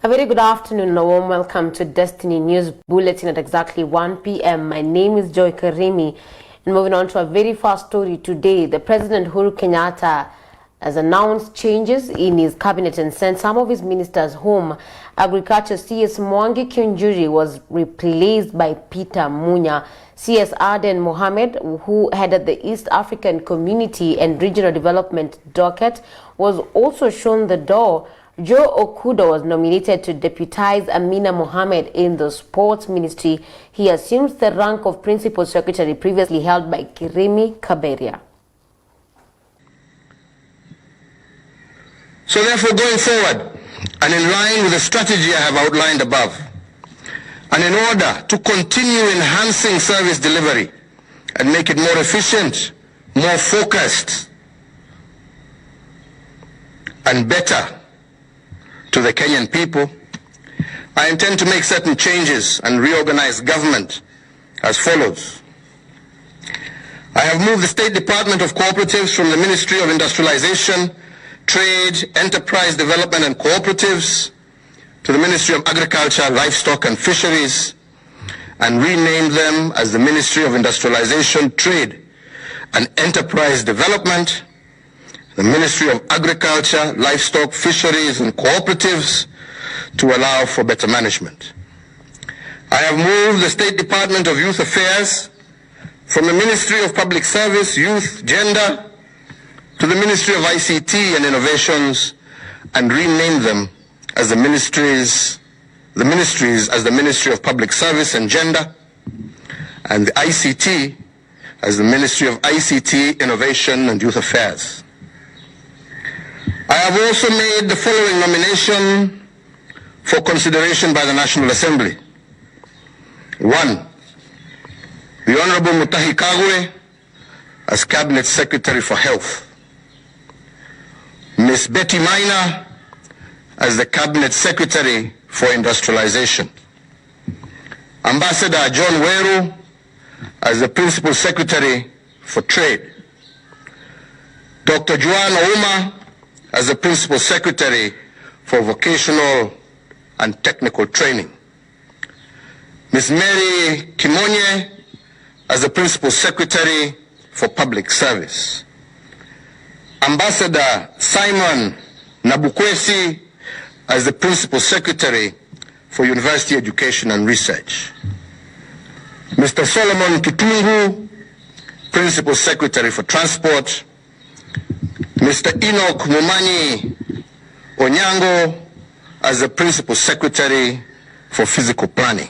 A very good afternoon and a warm welcome to Destiny News Bulletin at exactly 1 p.m. My name is Joy Karimi, and moving on to a very fast story today. The President Uhuru Kenyatta has announced changes in his cabinet and sent some of his ministers home. Agriculture CS Mwangi Kiunjuri was replaced by Peter Munya. CS Aden Mohammed, who headed the East African Community and Regional Development docket, was also shown the door. Joe Okudo was nominated to deputize Amina Mohammed in the Sports Ministry. He assumes the rank of Principal Secretary previously held by Kirimi Kaberia. So therefore, going forward, and in line with the strategy I have outlined above, and in order to continue enhancing service delivery and make it more efficient, more focused, and better to the Kenyan people, I intend to make certain changes and reorganize government as follows. I have moved the State Department of Cooperatives from the Ministry of Industrialization, Trade, Enterprise Development and Cooperatives to the Ministry of Agriculture, Livestock and Fisheries, and renamed them as the Ministry of Industrialization, Trade and Enterprise Development, the Ministry of Agriculture, Livestock, Fisheries and Cooperatives to allow for better management. I have moved the State Department of Youth Affairs from the Ministry of Public Service, Youth, Gender to the Ministry of ICT and Innovations and renamed them as the ministries as the Ministry of Public Service and Gender and the ICT as the Ministry of ICT, Innovation and Youth Affairs. I have also made the following nomination for consideration by the National Assembly. 1. The Honorable Mutahi Kagwe as Cabinet Secretary for Health. Ms. Betty Maina as the Cabinet Secretary for Industrialization. Ambassador John Weru as the Principal Secretary for Trade. Dr. Joan Ouma as the Principal Secretary for Vocational and Technical Training. Ms. Mary Kimonye as the Principal Secretary for Public Service. Ambassador Simon Nabukwesi as the Principal Secretary for University Education and Research. Mr. Solomon Kitungu, Principal Secretary for Transport. Mr. Enoch Mumanyi Onyango as the Principal Secretary for Physical Planning.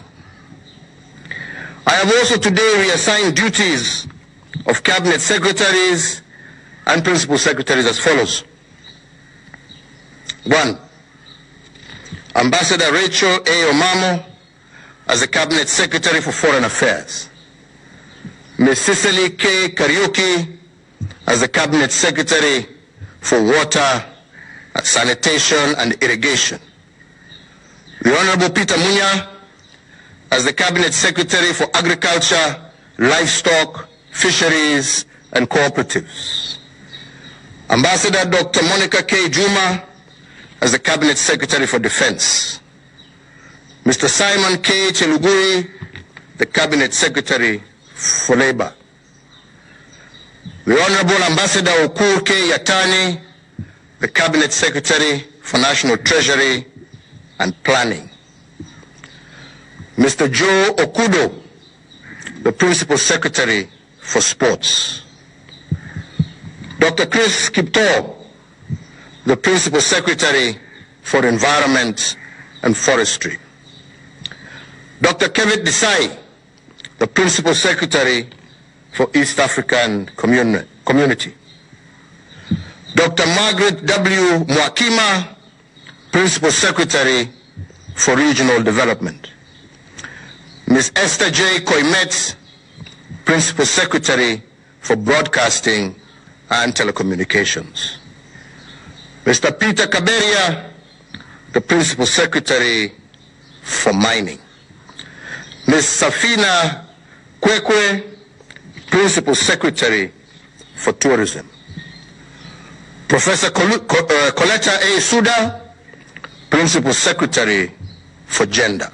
I have also today reassigned duties of Cabinet Secretaries and Principal Secretaries as follows. 1. Ambassador Rachel A. Omamo as the Cabinet Secretary for Foreign Affairs. Ms. Cicely K. Kariuki as the Cabinet Secretary for Water, Sanitation and Irrigation. The Honorable Peter Munya as the Cabinet Secretary for Agriculture, Livestock, Fisheries and Cooperatives. Ambassador Dr. Monica K. Juma as the Cabinet Secretary for Defense. Mr. Simon K. Chelugui, the Cabinet Secretary for Labor. The Honorable Ambassador Okur K. Yatani, the Cabinet Secretary for National Treasury and Planning. Mr. Joe Okudo, the Principal Secretary for Sports. Dr. Chris Kipto, the Principal Secretary for Environment and Forestry. Dr. Kevin Desai, the Principal Secretary for East African Community. Dr. Margaret W. Mwakima, Principal Secretary for Regional Development. Ms. Esther J. Koimet, Principal Secretary for Broadcasting and Telecommunications. Mr. Peter Kaberia, the Principal Secretary for Mining. Ms. Safina Kwekwe, Principal Secretary for Tourism. Professor Coletta A. Suda, Principal Secretary for Gender.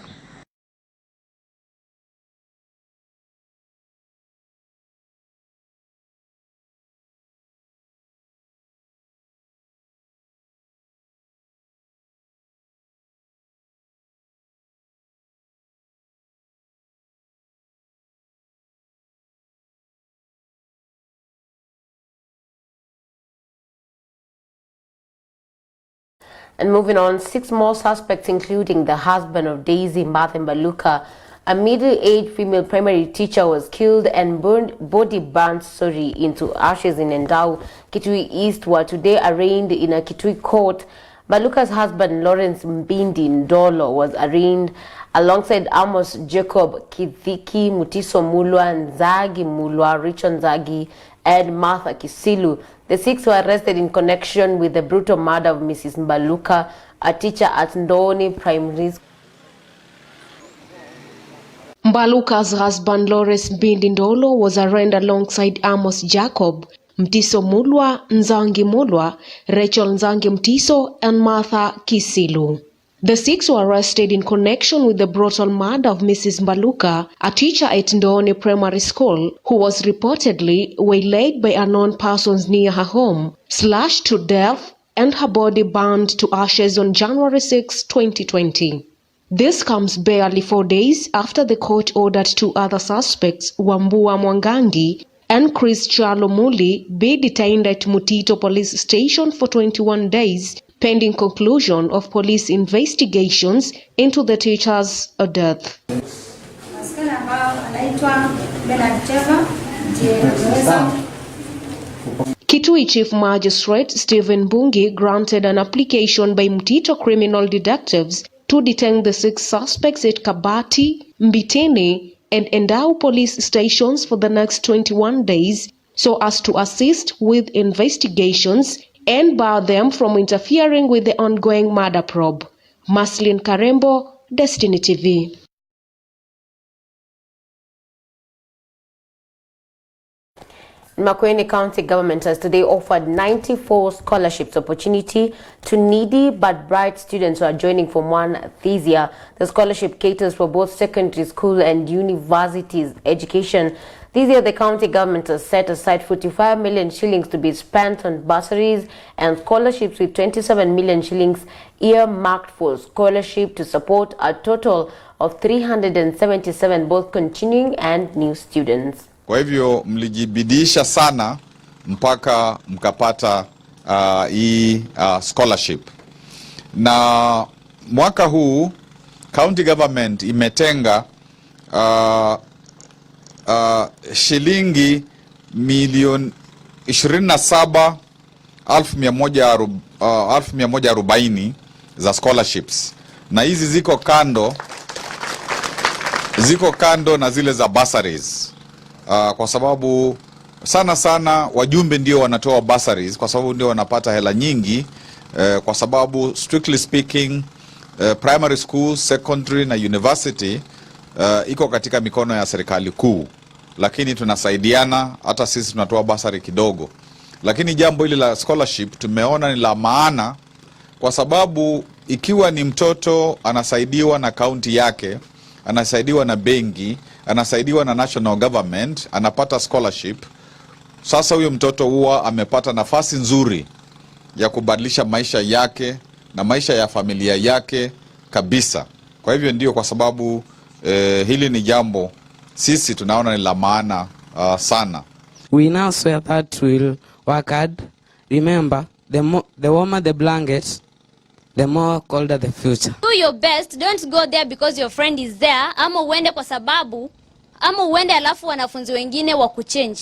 And moving on, 6 more suspects, including the husband of Daisy Mbaluka, a middle-aged female primary teacher, was killed and body burnt into ashes in Endau, Kitui East, were today arraigned in a Kitui court. Baluka's husband, Lawrence Mbindi Ndolo, was arraigned alongside Amos Jacob Kithiki, Mutiso Mulwa, Nzagi Mulwa, Richard Nzagi, and Martha Kisilu. The 6 were arrested in connection with the brutal murder of Mrs. Mbaluka, a teacher at Ndoni Primary School. Mbaluka's husband, Lawrence Mbindi Ndolo, was arraigned alongside Amos Jacob, Mtiso Mulwa, Nzangi Mulwa, Rachel Nzangi Mtiso, and Martha Kisilu. The 6 were arrested in connection with the brutal murder of Mrs. Mbaluka, a teacher at Ndoni Primary School, who was reportedly waylaid by unknown persons near her home, slashed to death, and her body burned to ashes on January 6, 2020. This comes barely 4 days after the court ordered 2 other suspects, Wambua Mwangangi and Chris Charlo Muli, be detained at Mutito Police Station for 21 days, pending conclusion of police investigations into the teacher's death. Kitui Chief Magistrate Stephen Bungi granted an application by Mutito criminal detectives to detain the 6 suspects at Kabati, Mbitene, and Endau police stations for the next 21 days so as to assist with investigations and bar them from interfering with the ongoing murder probe. Maslin Karembo, Destiny TV. Makueni County government has today offered 94 scholarships opportunity to needy but bright students who are joining Form 1 this year. The scholarship caters for both secondary school and universities education. This year, the county government has set aside 45 million shillings to be spent on bursaries and scholarships, with 27 million shillings earmarked for scholarship to support a total of 377 both continuing and new students. Kwa hivyo mlijibidisha sana mpaka mkapata hii scholarship. Na mwaka huu county government imetenga shilingi milioni 27,140 za scholarships, na hizi ziko kando na zile za bursaries. Kwa sababu sana wajumbe ndio wanatoa bursaries, kwa sababu ndio wanapata hela nyingi, kwa sababu strictly speaking primary school, secondary na university iko katika mikono ya serikali kuu, lakini tunasaidiana, hata sisi tunatoa bursary kidogo. Lakini jambo hili la scholarship tumeona ni la maana, kwa sababu ikiwa ni mtoto anasaidiwa na county yake, anasaidiwa na benki, anasaidiwa na national government, anapata scholarship, sasa huyo mtoto huwa amepata nafasi nzuri ya kubadilisha maisha yake na maisha ya familia yake kabisa. Kwa hivyo ndio kwa sababu hili ni jambo sisi tunaona ni la maana sana. We now swear that we'll work hard. Remember, the warmer the blanket, the more colder the future. Do your best. Don't go there because your friend is there. Ama uende kwa sababu, ama uende alafu wanafunzi wengine wa kuchange.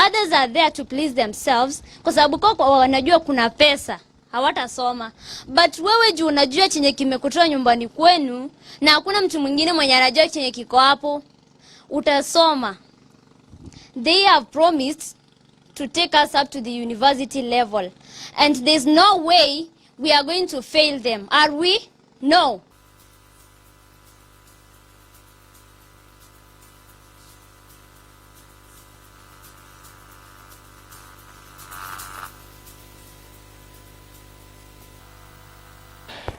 Others are there to please themselves kwa sababu kwa wanajua kuna pesa, hawatasoma. But wewe juu unajua chenye kimekutoa nyumbani kwenu na hakuna mtu mwingine mwenye anajua chenye kiko hapo, utasoma. They have promised to take us up to the university level, and there's no way we are going to fail them. Are we? No.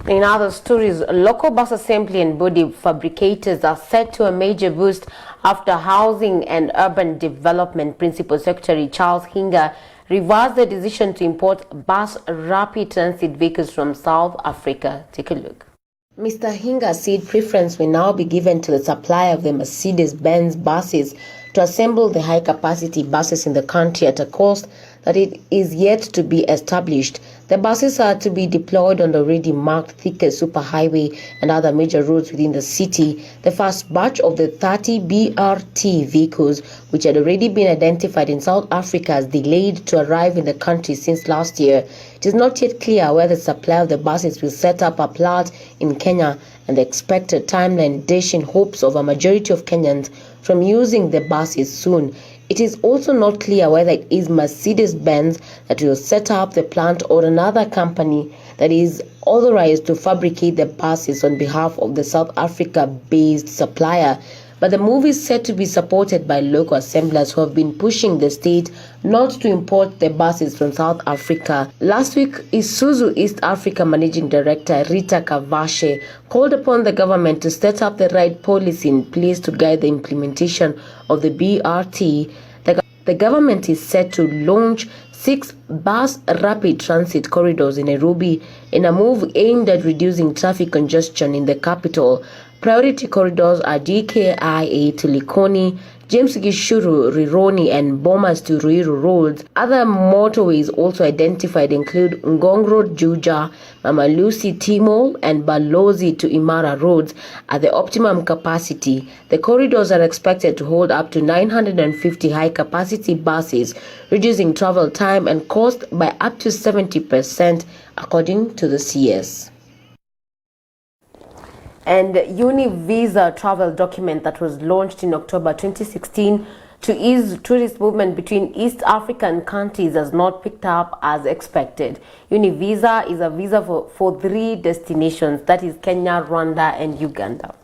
In other stories, local bus assembly and body fabricators are set to a major boost after Housing and Urban Development Principal Secretary Charles Hinga reversed the decision to import bus rapid transit vehicles from South Africa. Take a look. Mr. Hinga said preference will now be given to the supply of the Mercedes-Benz buses to assemble the high-capacity buses in the country at a cost that it is yet to be established. The buses are to be deployed on the already marked Thika superhighway and other major roads within the city. The first batch of the 30 BRT vehicles, which had already been identified in South Africa as delayed to arrive in the country since last year. It is not yet clear whether the supply of the buses will set up a plant in Kenya, and the expected timeline dash in hopes of a majority of Kenyans from using the buses soon. It is also not clear whether it is Mercedes-Benz that will set up the plant or another company that is authorized to fabricate the buses on behalf of the South Africa-based supplier. But the move is said to be supported by local assemblers who have been pushing the state not to import the buses from South Africa. Last week, Isuzu East Africa Managing Director Rita Kavashe called upon the government to set up the right policy in place to guide the implementation of the BRT. The government is set to launch 6 bus rapid transit corridors in Nairobi in a move aimed at reducing traffic congestion in the capital. Priority corridors are DKIA to Likoni, James Gishuru, Rironi and Bomas to Ruiru roads. Other motorways also identified include Ngong Road, Juja, Mama Lucy, Timol and Balozi to Imara roads at the optimum capacity. The corridors are expected to hold up to 950 high-capacity buses, reducing travel time and cost by up to 70%, according to the CS. And Univisa travel document that was launched in October 2016 to ease tourist movement between East African countries has not picked up as expected. Univisa is a visa for 3 destinations, that is Kenya, Rwanda and Uganda.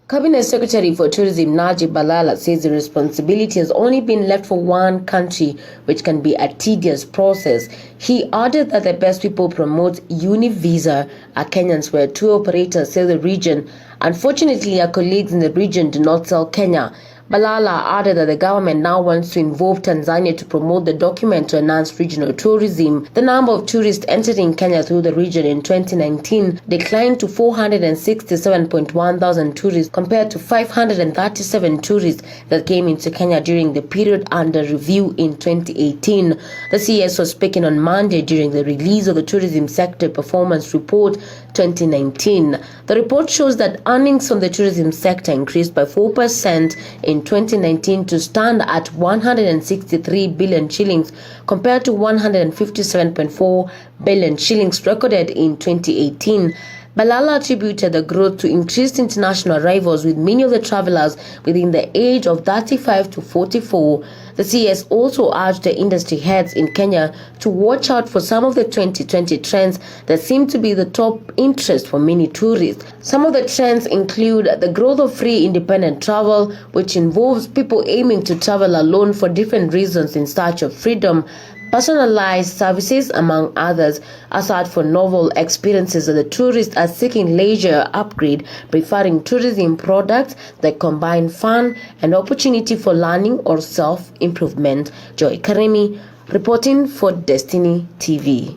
Cabinet Secretary for Tourism Najib Balala says the responsibility has only been left for one country, which can be a tedious process. He added that the best people promote Univisa are Kenyans, where tour operators sell the region. Unfortunately, our colleagues in the region do not sell Kenya. Balala added that the government now wants to involve Tanzania to promote the document to enhance regional tourism. The number of tourists entering Kenya through the region in 2019 declined to 467.1 thousand tourists compared to 537 tourists that came into Kenya during the period under review in 2018. The CS was speaking on Monday during the release of the Tourism Sector Performance Report 2019. The report shows that earnings from the tourism sector increased by 4% in 2019 to stand at 163 billion shillings compared to 157.4 billion shillings recorded in 2018. Balala attributed the growth to increased international arrivals, with many of the travelers within the age of 35 to 44. The CS also urged the industry heads in Kenya to watch out for some of the 2020 trends that seem to be the top interest for many tourists. Some of the trends include the growth of free independent travel, which involves people aiming to travel alone for different reasons in search of freedom, personalized services, among others. Aside from novel experiences, the tourists are seeking leisure upgrade, preferring tourism products that combine fun and opportunity for learning or self-improvement. Joy Karemi reporting for Destiny TV.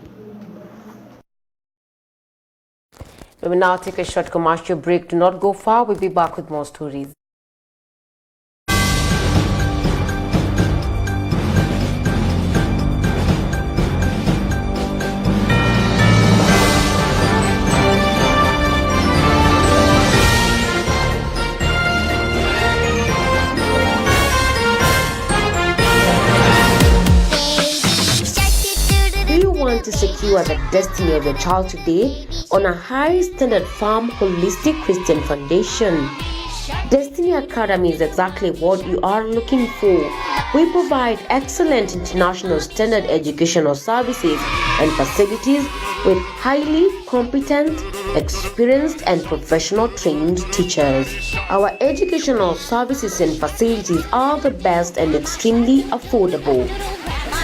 We will now take a short commercial break. Do not go far. We'll be back with more stories. To secure the destiny of your child today on a high standard farm holistic Christian foundation. Destiny Academy is exactly what you are looking for. We provide excellent international standard educational services and facilities with highly competent, experienced and professional trained teachers. Our educational services and facilities are the best and extremely affordable.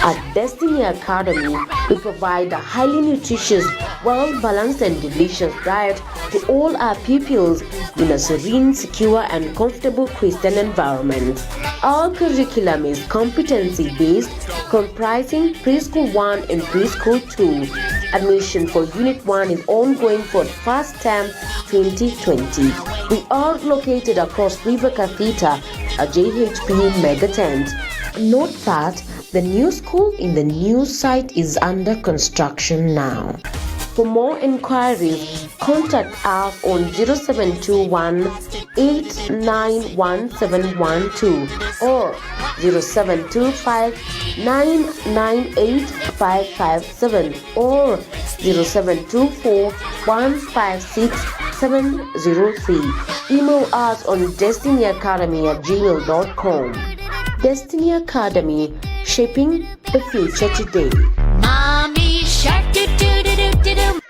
At Destiny Academy, we provide a highly nutritious well-balanced and delicious diet to all our pupils in a serene, secure and comfortable Christian environment. Our curriculum is competency-based, comprising Preschool 1 and Preschool 2. Admission for Unit 1 is ongoing for the first term 2020. We are located across River Cathedral, a JHP mega tent. Note that the new school in the new site is under construction now. For more inquiries, contact us on 0721 891712 or 0725 998 557 or 0724 156 703. Email us on destinyacademy@gmail.com. Destiny Academy, shaping the future today. Mommy shark do do do do do do.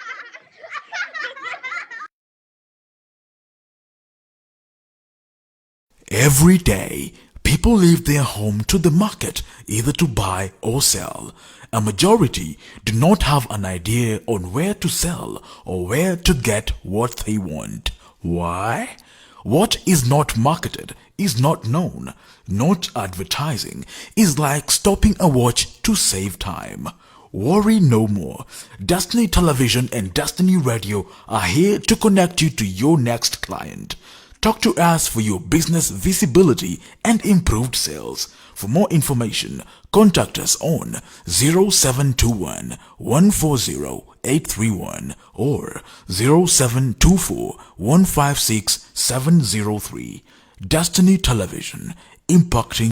Every day, people leave their home to the market either to buy or sell. A majority do not have an idea on where to sell or where to get what they want. Why? What is not marketed is not known. Not advertising is like stopping a watch to save time. Worry no more. Destiny Television and Destiny Radio are here to connect you to your next client. Talk to us for your business visibility and improved sales. For more information, contact us on 0721 140 831 or 0724 156 703. Destiny Television, impacting